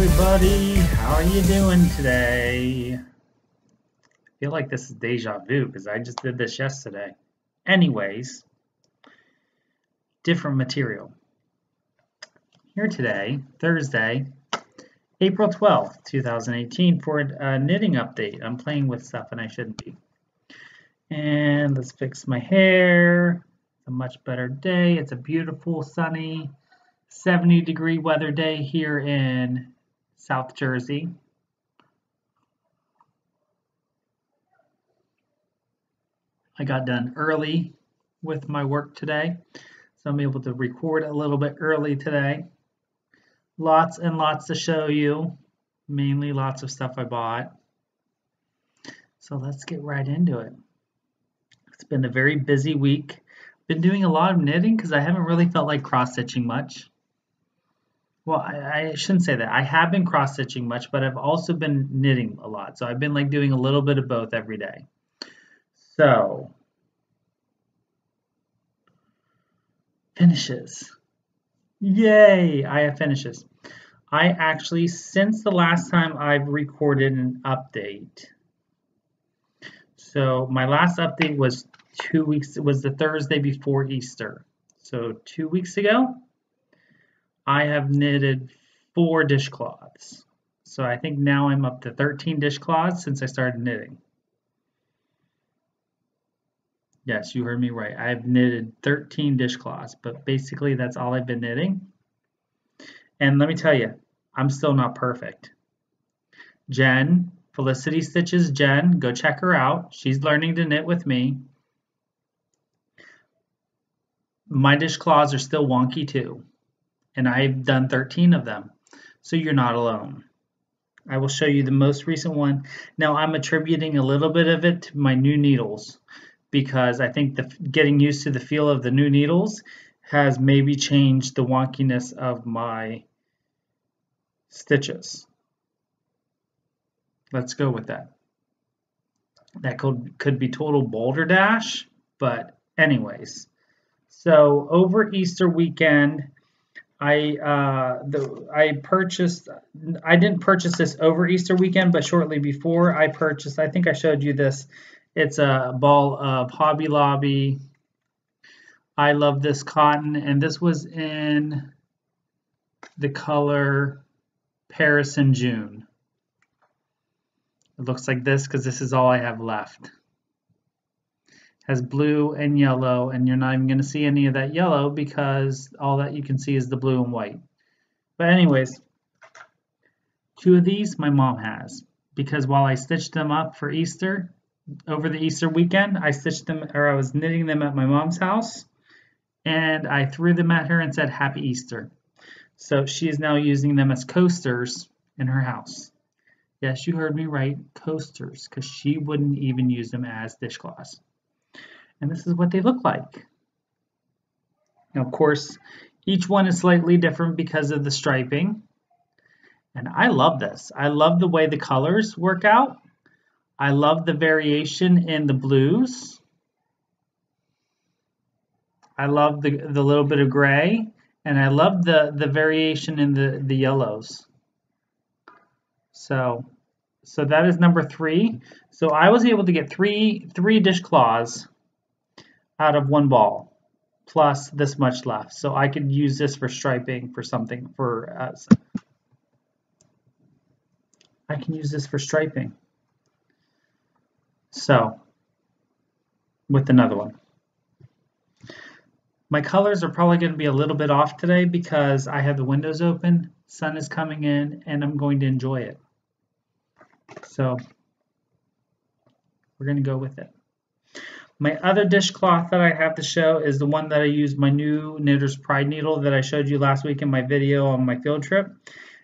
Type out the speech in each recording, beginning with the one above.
everybody, how are you doing today? I feel like this is deja vu because I just did this yesterday. Anyways, different material. Here today, Thursday, April 12th, 2018, for a knitting update. I'm playing with stuff and I shouldn't be. And let's fix my hair. It's a much better day. It's a beautiful, sunny, 70-degree weather day here in South Jersey. I got done early with my work today, so I'm able to record a little bit early today. Lots and lots to show you, mainly lots of stuff I bought. So let's get right into it. It's been a very busy week. Been doing a lot of knitting because I haven't really felt like cross-stitching much. Well, I shouldn't say that. I have been cross-stitching much, but I've also been knitting a lot. So I've been like doing a little bit of both every day. So, finishes. Yay, I have finishes. I actually, since the last time I've recorded an update, so my last update was 2 weeks, it was the Thursday before Easter. So 2 weeks ago, I have knitted 4 dishcloths. So I think now I'm up to 13 dishcloths since I started knitting. Yes, you heard me right. I've knitted 13 dishcloths, but basically that's all I've been knitting. And let me tell you, I'm still not perfect. Jen, Felicity Stitches Jen, go check her out. She's learning to knit with me. My dishcloths are still wonky too. And I've done 13 of them, so you're not alone. I will show you the most recent one. Now I'm attributing a little bit of it to my new needles because I think getting used to the feel of the new needles has maybe changed the wonkiness of my stitches. Let's go with that. That could be total balderdash, but anyways. So over Easter weekend, I didn't purchase this over Easter weekend, but shortly before I purchased, I think I showed you this. It's a ball of Hobby Lobby. I love this cotton, and this was in the color Paris in June. It looks like this because this is all I have left. Has blue and yellow, and you're not even going to see any of that yellow because all that you can see is the blue and white. But anyways, 2 of these my mom has because while I stitched them up for Easter, over the Easter weekend, I was knitting them at my mom's house, and I threw them at her and said Happy Easter. So she is now using them as coasters in her house. Yes, you heard me right, coasters, because she wouldn't even use them as dishcloths. And this is what they look like. Now, of course, each one is slightly different because of the striping. And I love this. I love the way the colors work out. I love the variation in the blues. I love the little bit of gray. And I love the variation in the yellows. So that is number 3. So I was able to get three dishcloths out of 1 ball, plus this much left. So I could use this for striping for something I can use this for striping. So, with another one. My colors are probably going to be a little bit off today because I have the windows open, sun is coming in, and I'm going to enjoy it. So, we're going to go with it. My other dishcloth that I have to show is the one that I used, my new Knitter's Pride needle that I showed you last week in my video on my field trip.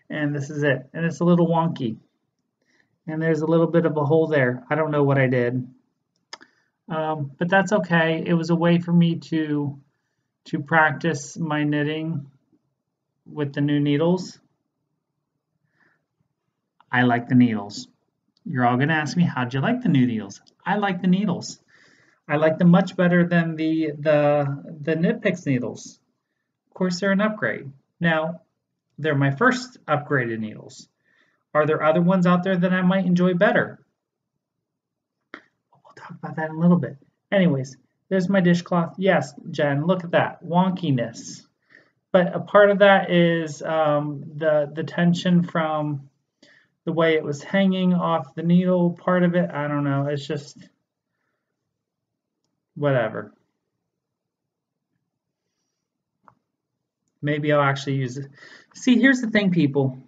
And this is it. And it's a little wonky. And there's a little bit of a hole there. I don't know what I did. But that's okay. It was a way for me to practice my knitting with the new needles. I like the needles. You're all going to ask me, how'd you like the new needles? I like the needles. I like them much better than the Knit Picks needles. Of course, they're an upgrade. Now, they're my first upgraded needles. Are there other ones out there that I might enjoy better? We'll talk about that in a little bit. Anyways, there's my dishcloth. Yes, Jen, look at that wonkiness. But a part of that is the tension from the way it was hanging off the needle. Part of it, I don't know. It's just whatever. Maybe I'll actually use it. See, here's the thing, people.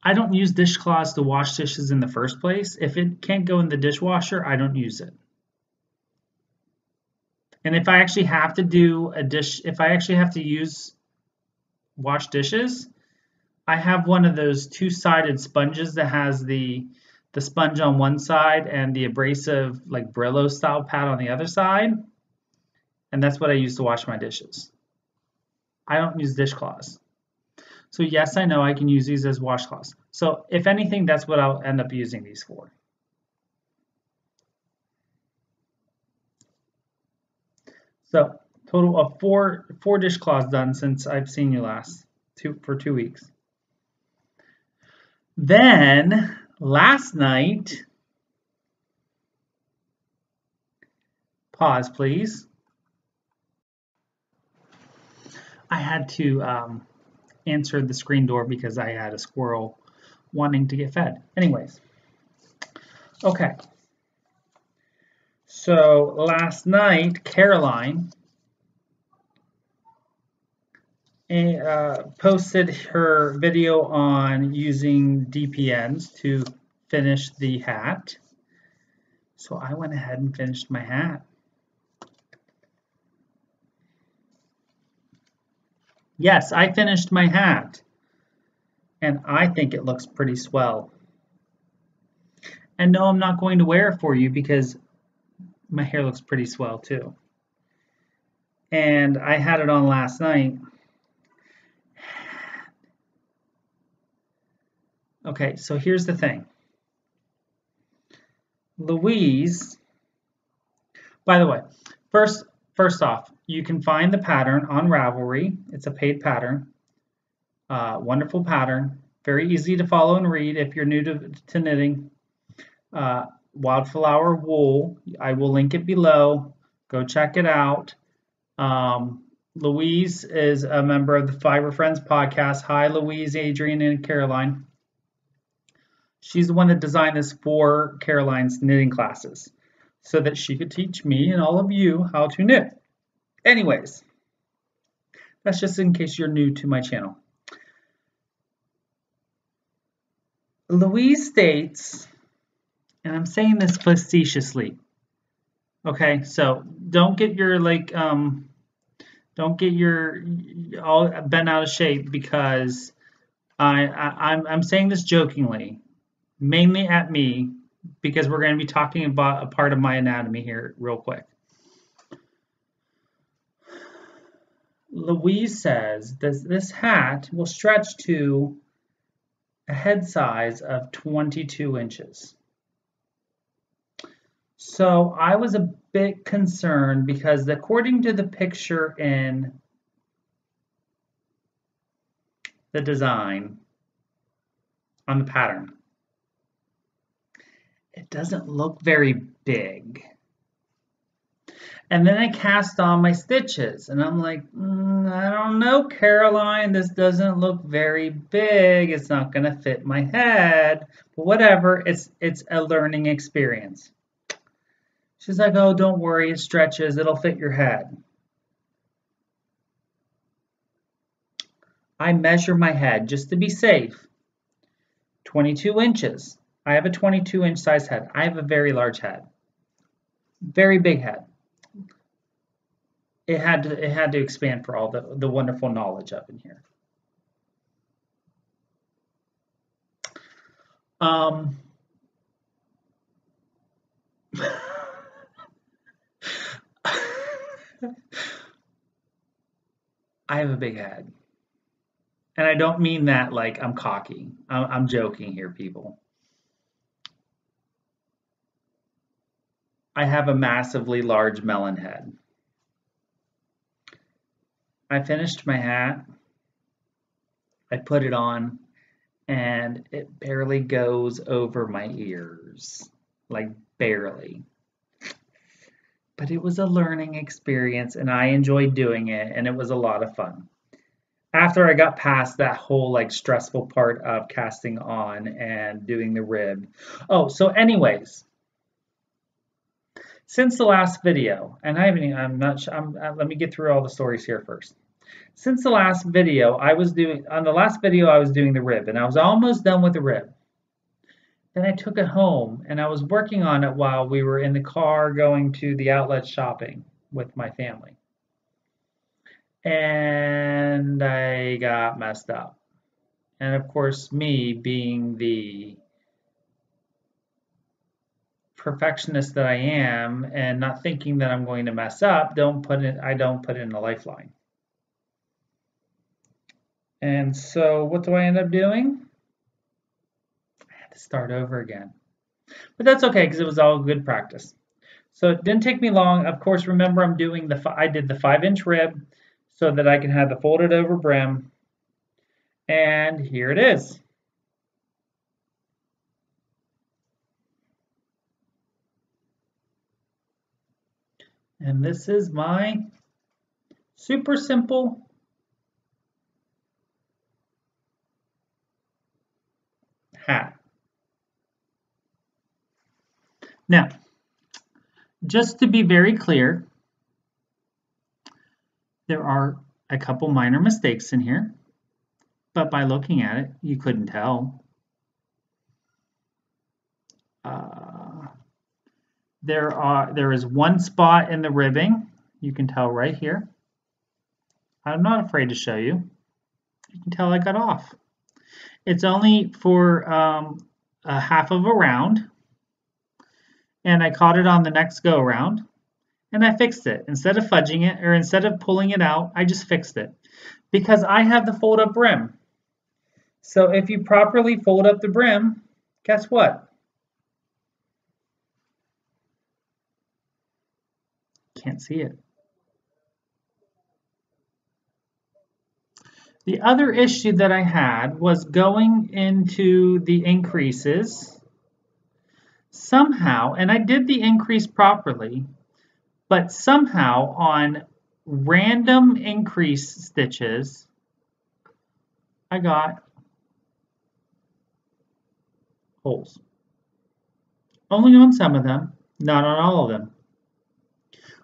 I don't use dishcloths to wash dishes in the first place. If it can't go in the dishwasher, I don't use it. And if I actually have to do a dish, if I actually have to wash dishes, I have one of those two-sided sponges that has the sponge on one side and the abrasive like Brillo style pad on the other side. And that's what I use to wash my dishes. I don't use dishcloths. So yes, I know I can use these as washcloths. So if anything, that's what I'll end up using these for. So total of four dishcloths done since I've seen you last for 2 weeks. Then last night, pause please. I had to answer the screen door because I had a squirrel wanting to get fed. Anyways, okay. So last night, Caroline posted her video on using DPNs to finish the hat. So I went ahead and finished my hat. Yes, I finished my hat. And I think it looks pretty swell. And no, I'm not going to wear it for you because my hair looks pretty swell too. And I had it on last night. Okay, so here's the thing. Louise, by the way, first off, you can find the pattern on Ravelry. It's a paid pattern. Wonderful pattern. Very easy to follow and read if you're new to knitting. Wildflower wool. I will link it below. Go check it out. Louise is a member of the Fibre Friends podcast. Hi, Louise, Adrian, and Caroline. She's the one that designed this for Caroline's knitting classes so that she could teach me and all of you how to knit. Anyways, that's just in case you're new to my channel. Louise states, and I'm saying this facetiously, okay, so don't get your all bent out of shape because I'm saying this jokingly, mainly at me, because we're going to be talking about a part of my anatomy here real quick. Louise says this hat will stretch to a head size of 22 inches. So I was a bit concerned because according to the picture in the design on the pattern, it doesn't look very big. And then I cast on my stitches and I'm like, I don't know, Caroline, this doesn't look very big. It's not going to fit my head, but whatever. It's a learning experience. She's like, oh, don't worry, it stretches, it'll fit your head. I measure my head just to be safe. 22 inches. I have a 22-inch size head. I have a very large head. Very big head. It had to expand for all the wonderful knowledge up in here. I have a big head. And I don't mean that like I'm cocky. I'm joking here, people. I have a massively large melon head. I finished my hat. I put it on, and it barely goes over my ears, like barely. But it was a learning experience, and I enjoyed doing it, and it was a lot of fun. After I got past that whole like stressful part of casting on and doing the rib. Oh, so anyways, since the last video, and I'm not sure, let me get through all the stories here first. Since the last video, I was doing the rib, and I was almost done with the rib. Then I took it home, and I was working on it while we were in the car going to the outlet shopping with my family. And I got messed up. And of course, me being the perfectionist that I am and not thinking that I'm going to mess up, I don't put it in a lifeline. And so what do I end up doing? I had to start over again. But that's okay because it was all good practice. So it didn't take me long. Of course, remember I did the 5-inch rib so that I can have the folded over brim. And here it is. And this is my super simple hat. Now, just to be very clear, there are a couple minor mistakes in here, but by looking at it, you couldn't tell. There is one spot in the ribbing. You can tell right here. I'm not afraid to show you. You can tell I got off. It's only for a half of a round, and I caught it on the next go around, and I fixed it. Instead of fudging it, or instead of pulling it out, I just fixed it because I have the fold up brim. So if you properly fold up the brim, guess what? Can't see it. The other issue that I had was going into the increases somehow, and I did the increase properly, but somehow on random increase stitches, I got holes. Only on some of them, not on all of them.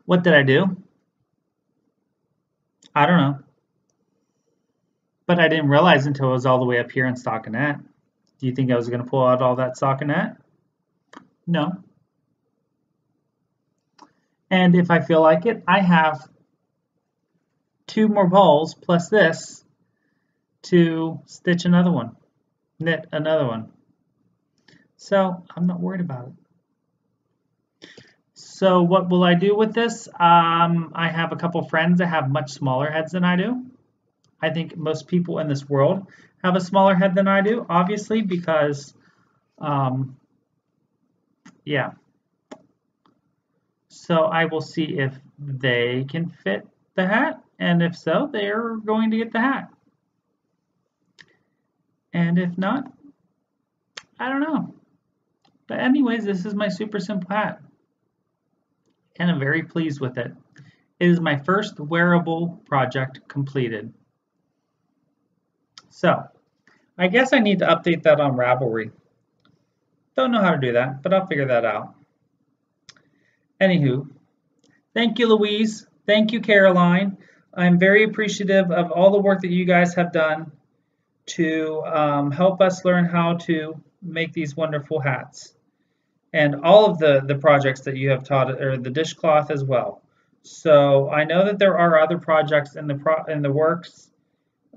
What did I do? I don't know. But I didn't realize until I was all the way up here in stockinette. Do you think I was going to pull out all that stockinette? No. And if I feel like it, I have 2 more balls plus this to stitch another one, knit another one. So I'm not worried about it. So what will I do with this? I have a couple friends that have much smaller heads than I do. I think most people in this world have a smaller head than I do, obviously, because, yeah. So I will see if they can fit the hat, and if so, they're going to get the hat. And if not, I don't know. But anyways, this is my super simple hat. And I'm very pleased with it. It is my first wearable project completed. So, I guess I need to update that on Ravelry. Don't know how to do that, but I'll figure that out. Anywho, thank you, Louise. Thank you, Caroline. I'm very appreciative of all the work that you guys have done to help us learn how to make these wonderful hats. And all of the projects that you have taught, or the dishcloth as well. So I know that there are other projects in the works.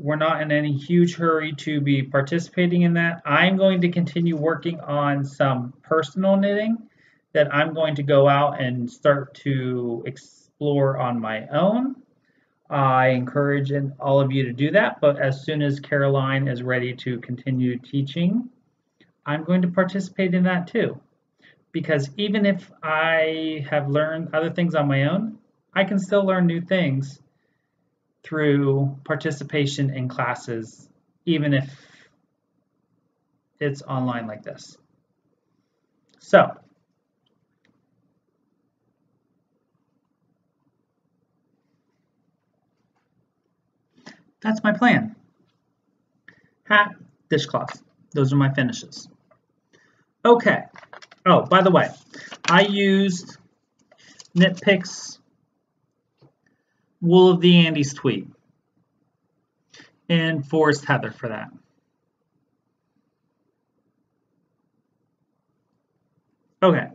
We're not in any huge hurry to be participating in that. I'm going to continue working on some personal knitting that I'm going to go out and start to explore on my own. I encourage all of you to do that, but as soon as Caroline is ready to continue teaching, I'm going to participate in that too. Because even if I have learned other things on my own, I can still learn new things through participation in classes, even if it's online like this. So, that's my plan. Hat, dishcloth. Those are my finishes. Okay. Oh, by the way, I used Knit Picks Wool of the Andes tweed and Forest Heather for that. Okay.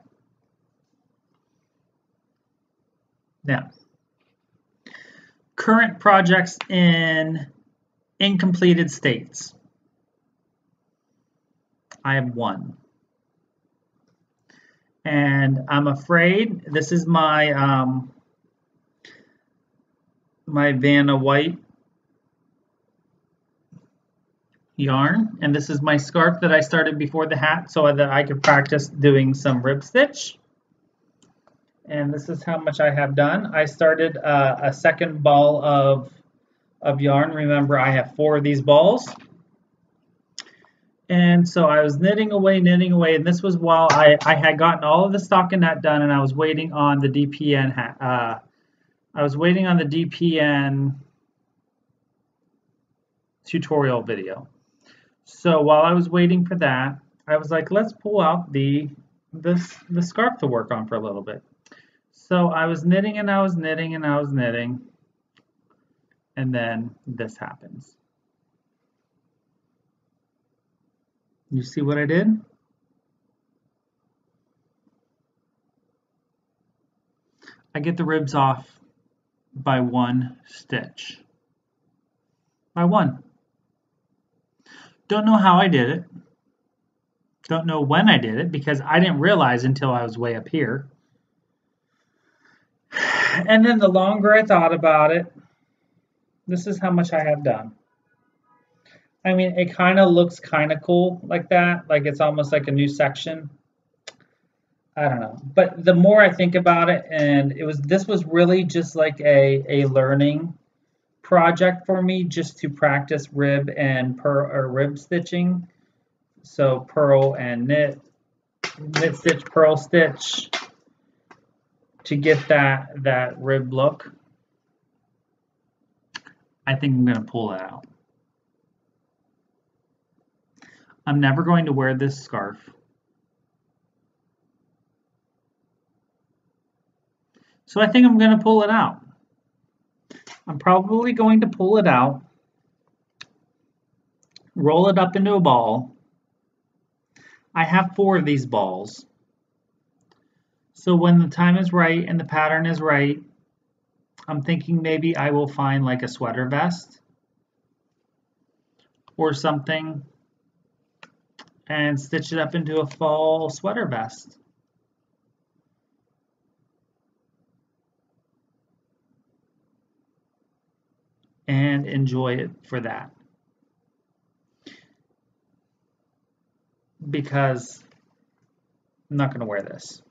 Now, current projects in incompleted states. I have one. And I'm afraid this is my my Vanna White yarn, and this is my scarf that I started before the hat so that I could practice doing some rib stitch. And this is how much I have done. I started a second ball of yarn. Remember, I have 4 of these balls. And so I was knitting away, and this was while I had gotten all of the stockinette done, and I was waiting on the DPN I was waiting on the DPN tutorial video. So while I was waiting for that, I was like, let's pull out the scarf to work on for a little bit. So I was knitting and I was knitting and I was knitting, and then this happens. You see what I did? I get the ribs off by 1 stitch. By 1. Don't know how I did it. Don't know when I did it because I didn't realize until I was way up here. And then the longer I thought about it, this is how much I have done. I mean, it kind of looks kind of cool like that, like it's almost like a new section. I don't know, but the more I think about it, and this was really just like a learning project for me, just to practice rib and rib stitching. So purl and knit stitch, purl stitch, to get that rib look. I think I'm going to pull it out. I'm never going to wear this scarf. So I think I'm going to pull it out. I'm probably going to pull it out, roll it up into a ball. I have 4 of these balls. So when the time is right and the pattern is right, I'm thinking maybe I will find like a sweater vest or something and stitch it up into a fall sweater vest. And enjoy it for that. Because I'm not going to wear this.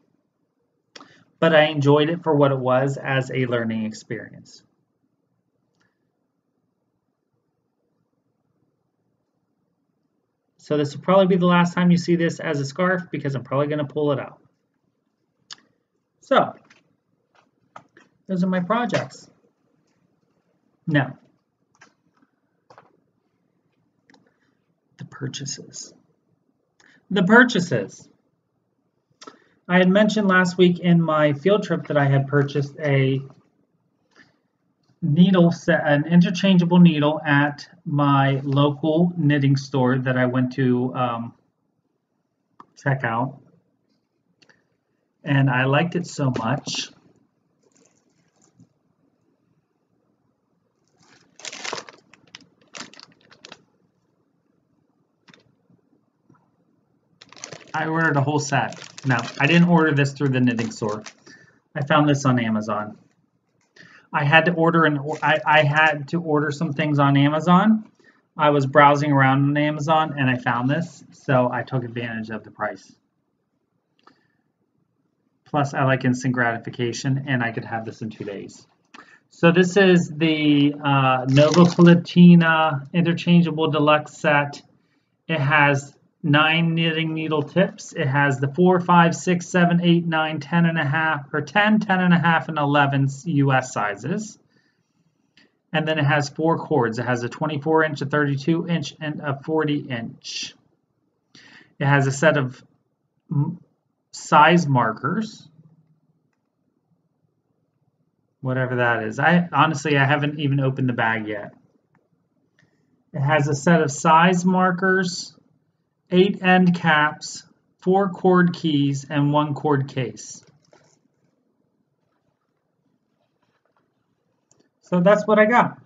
But I enjoyed it for what it was as a learning experience. So this will probably be the last time you see this as a scarf because I'm probably going to pull it out. So, those are my projects. Now, the purchases. The purchases. I had mentioned last week in my field trip that I had purchased a needle set, an interchangeable needle at my local knitting store that I went to check out, and I liked it so much. I ordered a whole set. Now, I didn't order this through the knitting store. I found this on Amazon. I had to order some things on Amazon. I was browsing around on Amazon and I found this, so I took advantage of the price. Plus, I like instant gratification, and I could have this in 2 days. So this is the Nova Platina Interchangeable Deluxe Set. It has 9 knitting needle tips. It has the 4, 5, 6, 7, 8, 9, 10 and a half, or 10, 10 and a half, and 11 US sizes. And then it has 4 cords. It has a 24-inch, a 32-inch, and a 40-inch. It has a set of size markers, whatever that is. Honestly, I haven't even opened the bag yet. It has a set of size markers, 8 end caps, 4 cord keys, and 1 cord case. So that's what I got.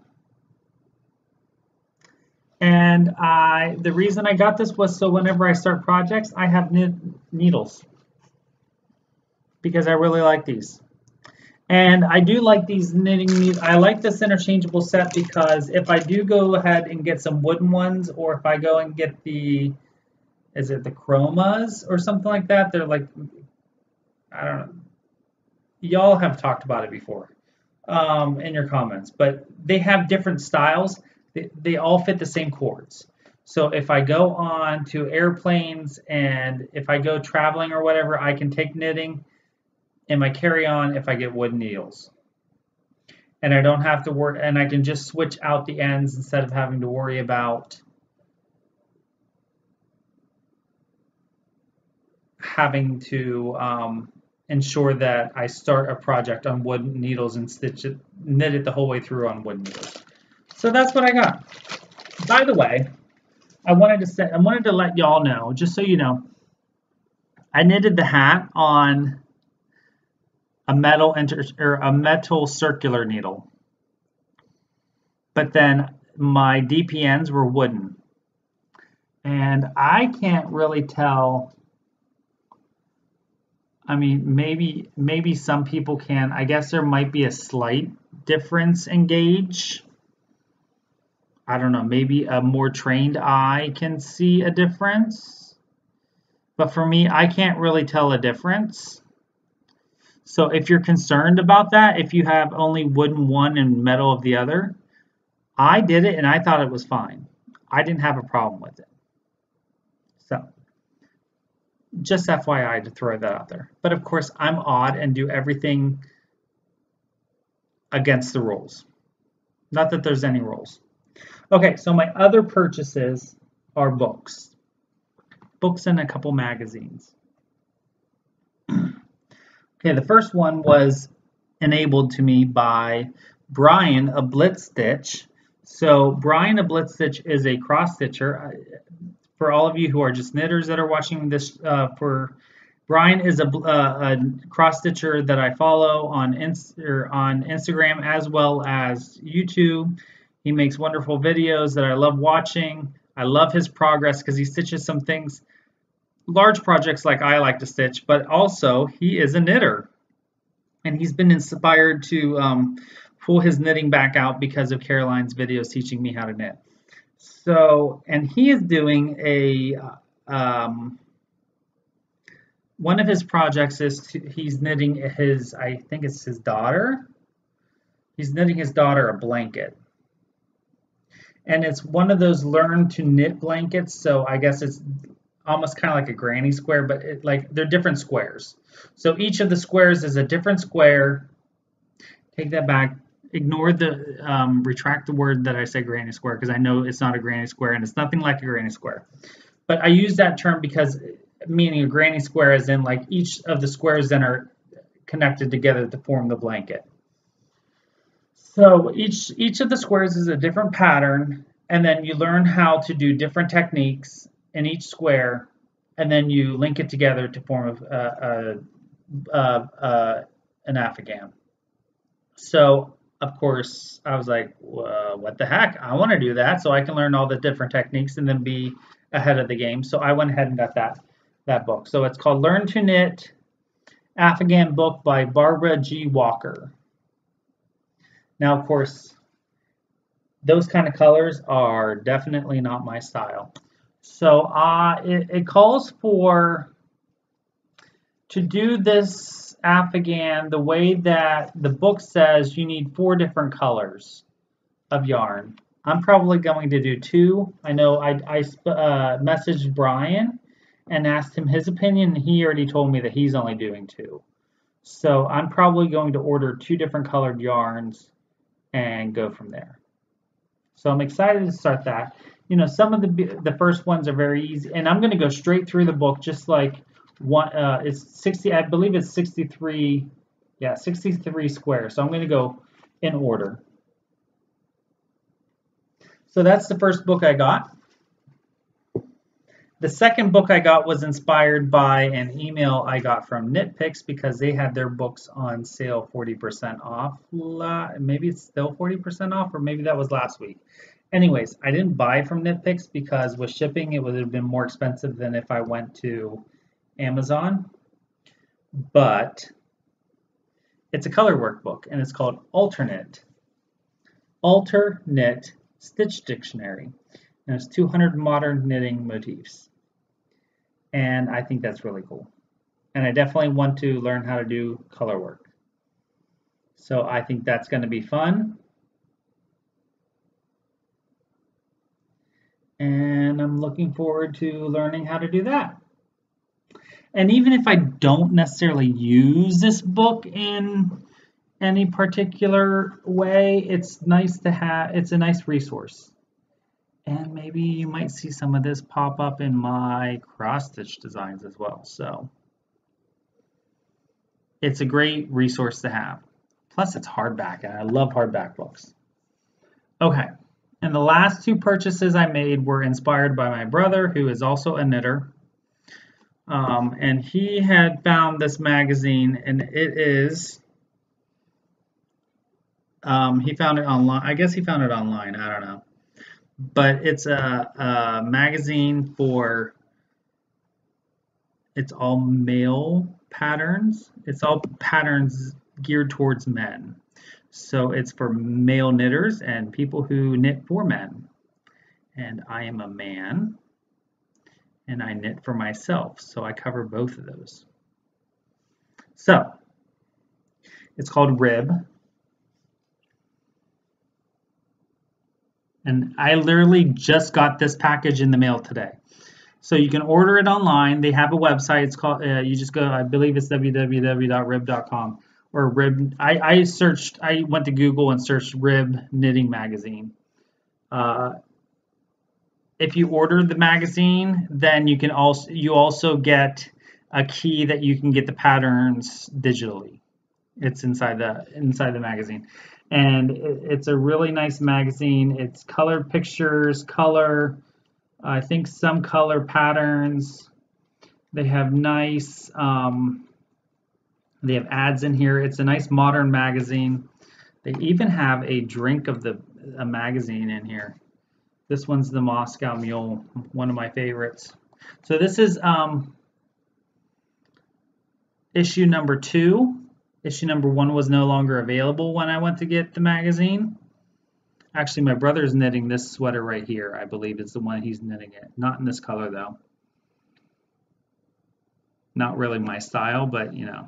And the reason I got this was so whenever I start projects, I have needles, because I really like these. And I do like these knitting needles. I like this interchangeable set because if I do go ahead and get some wooden ones, or if I go and get the, is it the chromas or something like that? They're like, I don't know. Y'all have talked about it before in your comments, but they have different styles. They all fit the same cords. So if I go on to airplanes and if I go traveling or whatever, I can take knitting in my carry-on if I get wooden needles. And I don't have to work, and I can just switch out the ends instead of having to worry about having to ensure that I start a project on wooden needles and knit it the whole way through on wooden needles. So that's what I got. By the way, I wanted to let y'all know, just so you know, I knitted the hat on a metal circular needle, but then my DPNs were wooden, and I can't really tell. I mean, maybe some people can. I guess there might be a slight difference in gauge. I don't know, maybe a more trained eye can see a difference, but for me, I can't really tell a difference. So if you're concerned about that, if you have only wooden one and metal of the other, I did it and I thought it was fine. I didn't have a problem with it. So just FYI to throw that out there. But of course, I'm odd and do everything against the rules. Not that there's any rules. Okay, so my other purchases are books. Books and a couple magazines. Okay, the first one was enabled to me by Brian of Blitz Stitch. So Brian of Blitz Stitch is a cross stitcher. For all of you who are just knitters that are watching this, Brian is a cross stitcher that I follow on Instagram as well as YouTube. He makes wonderful videos that I love watching. I love his progress because he stitches some things, large projects like I like to stitch, but also he is a knitter. And he's been inspired to pull his knitting back out because of Caroline's videos teaching me how to knit. So, and he is doing a, one of his projects is he's knitting his, I think it's his daughter. He's knitting his daughter a blanket. And it's one of those learn to knit blankets. So I guess it's almost kind of like a granny square, but they're different squares. So each of the squares is a different square. Take that back. Ignore the, retract the word that I said granny square, because I know it's not a granny square and it's nothing like a granny square. But I use that term because meaning a granny square is in like each of the squares then are connected together to form the blanket. So each of the squares is a different pattern, and then you learn how to do different techniques in each square, and then you link it together to form an afghan. So of course I was like, what the heck? I want to do that so I can learn all the different techniques and then be ahead of the game. So I went ahead and got that book. So it's called Learn to Knit Afghan Book by Barbara G. Walker. Now, of course, those kind of colors are definitely not my style. So it calls for, to do this Afghan, the way that the book says, you need 4 different colors of yarn. I'm probably going to do 2. I know I messaged Brian and asked him his opinion, and he already told me that he's only doing 2. So I'm probably going to order 2 different colored yarns and go from there. So I'm excited to start that. You know, some of the first ones are very easy, and I'm going to go straight through the book, just like one. It's 60. I believe it's 63. Yeah, 63 squares. So I'm going to go in order. So that's the first book I got. The second book I got was inspired by an email I got from Knitpicks because they had their books on sale 40% off. Maybe it's still 40% off, or maybe that was last week. Anyways, I didn't buy from Knitpicks because with shipping it would have been more expensive than if I went to Amazon. But it's a color workbook and it's called Alternate Stitch Dictionary. And it's 200 modern knitting motifs. And I think that's really cool. And I definitely want to learn how to do color work. So I think that's going to be fun. And I'm looking forward to learning how to do that. And even if I don't necessarily use this book in any particular way, it's nice to have. It's a nice resource. And maybe you might see some of this pop up in my cross-stitch designs as well. So it's a great resource to have. Plus it's hardback, and I love hardback books. Okay, and the last 2 purchases I made were inspired by my brother, who is also a knitter. And he had found this magazine, and it is, he found it online. I guess he found it online, I don't know. But it's a magazine for, it's all male patterns. It's all patterns geared towards men. So it's for male knitters and people who knit for men. And I am a man, and I knit for myself. So I cover both of those. So it's called Rib. And I literally just got this package in the mail today. So you can order it online. They have a website. It's called, you just go, I believe it's www.rib.com or Rib. I went to Google and searched Rib Knitting Magazine. If you order the magazine, then you also get a key that you can get the patterns digitally. It's inside the magazine. And it's a really nice magazine. It's colored pictures, I think some color patterns. They have nice, they have ads in here. It's a nice modern magazine. They even have a drink of a magazine in here. This one's the Moscow Mule, one of my favorites. So this is issue number 2. Issue number 1 was no longer available when I went to get the magazine. Actually, my brother's knitting this sweater right here. I believe it's the one he's knitting it. Not in this color, though. Not really my style, but, you know.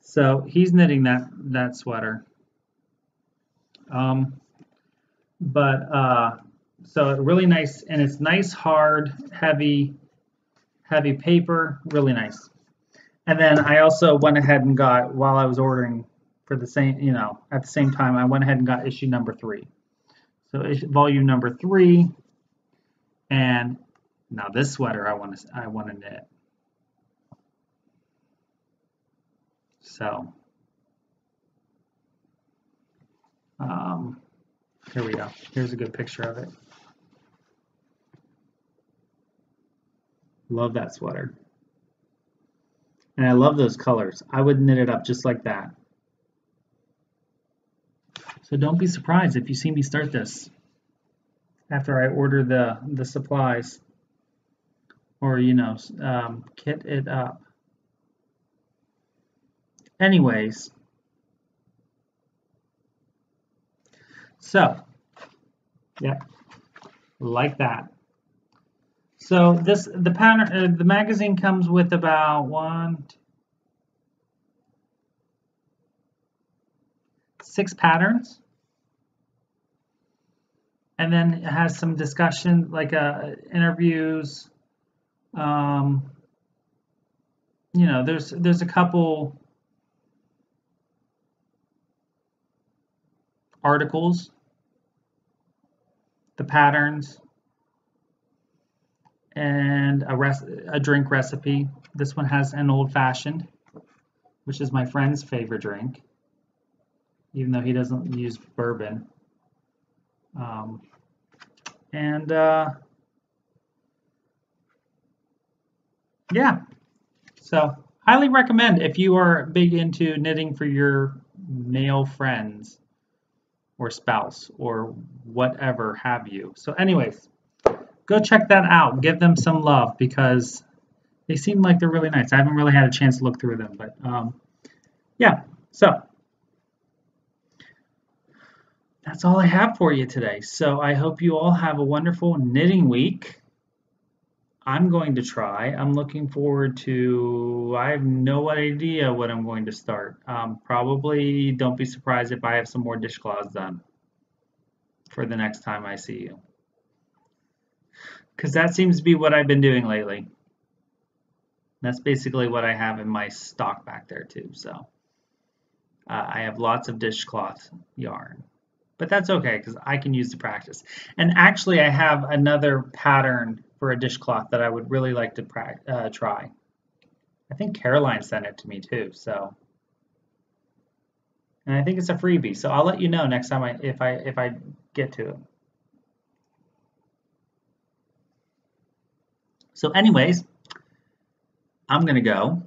So he's knitting that sweater. So really nice, and it's nice, hard, heavy paper. Really nice. And then I also went ahead and got, while I was ordering for the same, you know, at the same time, I went ahead and got issue number 3. So volume number 3. And now this sweater I want to knit. So here we go. Here's a good picture of it. Love that sweater. And I love those colors. I would knit it up just like that. So don't be surprised if you see me start this after I order the supplies, or, you know, kit it up. Anyways, so yeah, like that. So the magazine comes with about 1, 6 patterns. And then it has some discussion, like interviews. You know, there's a couple articles, the patterns, and a drink recipe. This one has an old-fashioned, which is my friend's favorite drink, even though he doesn't use bourbon. Yeah, so highly recommend if you are big into knitting for your male friends or spouse or whatever have you. So anyways, go check that out. Give them some love because they seem like they're really nice. I haven't really had a chance to look through them, but yeah, so that's all I have for you today. So I hope you all have a wonderful knitting week. I'm going to try. I'm looking forward to, I have no idea what I'm going to start. Probably don't be surprised if I have some more dishcloths done for the next time I see you. Because that seems to be what I've been doing lately. That's basically what I have in my stock back there too. So I have lots of dishcloth yarn. But that's okay because I can use the practice. And actually I have another pattern for a dishcloth that I would really like to try. I think Caroline sent it to me too, so. And I think it's a freebie, so I'll let you know next time if I get to it. So anyways, I'm gonna go.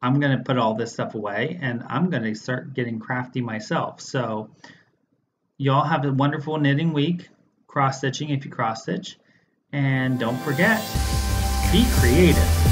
I'm gonna put all this stuff away and I'm gonna start getting crafty myself. So y'all have a wonderful knitting week, cross stitching if you cross stitch, and don't forget, be creative.